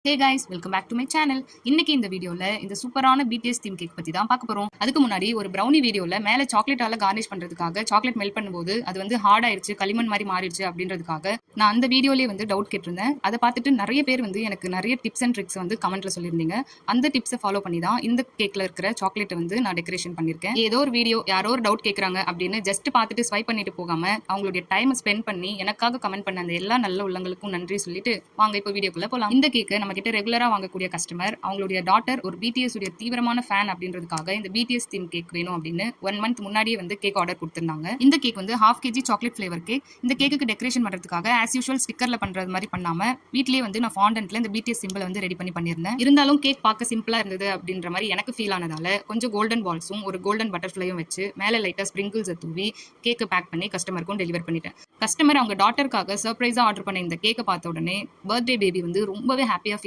Hey guys, welcome back to my channel. இன்னைக்கு இந்த வீடியோல இந்த சூப்பரான பிடிஎஸ் தீம் கேக் பத்தி தான் பார்க்க போறோம். அதுக்கு முன்னாடி ஒரு ப்ரௌனி வீடியோல மேல சாக்லேட்டால கார்னிஷ் பண்றதுக்காக சாக்லேட் மெல்ட் பண்ணும்போது அது வந்து ஹார்ட் ஆயிடுச்சு, களிமண் மாதிரி மாறிடுச்சு அப்படின்றதுக்காக நான் அந்த வீடியோலயே வந்து டவுட் கேட்டிருந்தேன். அதை பார்த்துட்டு நிறைய பேர் வந்து எனக்கு நிறைய டிப்ஸ் அண்ட் ட்ரிக்ஸ் வந்து கமெண்ட்ல சொல்லியிருந்தீங்க. அந்த டிப்ஸை ஃபாலோ பண்ணி தான் இந்த கேக்ல இருக்கிற சாக்லேட்டை வந்து நான் டெக்கரேஷன் பண்ணியிருக்கேன். ஏதோ ஒரு வீடியோ யாரோ ஒரு டவுட் கேட்கறாங்க அப்படின்னு ஜஸ்ட் பார்த்துட்டு ஸ்வைப் பண்ணிட்டு போகாம அவங்களுடைய டைம் ஸ்பெண்ட் பண்ணி எனக்காக கமெண்ட் பண்ண அந்த எல்லா நல்ல உள்ளங்களுக்கும் நன்றி சொல்லிட்டு வாங்க இப்போ வீடியோக்குள்ள போலாம். இந்த கேக்கு நம்ம கிட்ட ரெகுலரா வாங்கக்கூடிய கஸ்டமர் அவங்களுடைய டாட்டர் ஒரு பிடிஎஸ் உடைய தீவிரமான ஃபேன் அப்படின்றதுக்காக இந்த பிடிஎஸ் தீம் கேக் வேணும் அப்படின்னு 1 மந்த் முன்னாடியே வந்து கேக் ஆர்டர் கொடுத்திருந்தாங்க. இந்த கேக் வந்து 1/2 kg சாக்லேட் ஃபிளேவர் கேக். இந்த கேக்கு டெக்கரேஷன் பண்றதுக்காக ஆஸ் யூஷுவல் ஸ்டிக்கர்ல பண்றது மாதிரி பண்ணாம வீட்லயே வந்து நான் ஃபாண்டன்ட்ல இந்த பிடிஎஸ் சிம்பிள் வந்து ரெடி பண்ணியிருந்தேன். இருந்தாலும் கேக் பார்க்க சிம்பிளா இருந்தது அப்படின்ற மாதிரி எனக்கு ஃபீல் ஆனதால கொஞ்சம் கோல்டன் பால்ஸும் ஒரு கோல்டன் பட்டர்ஃப்ளையும் வச்சு மேலே லைட்டா ஸ்ப்ரிங்கிள்ஸை தூவி கேக்கை பேக் பண்ணி கஸ்டமருக்கும் டெலிவர் பண்ணிட்டேன். கஸ்டமர் அவங்க டாட்டருக்காக சர்ப்ரைஸா ஆர்டர் பண்ண இந்த கேக்கை பார்த்த உடனே பர்த்டே பேபி வந்து ரொம்பவே ஹாப்பியா ஃபீல்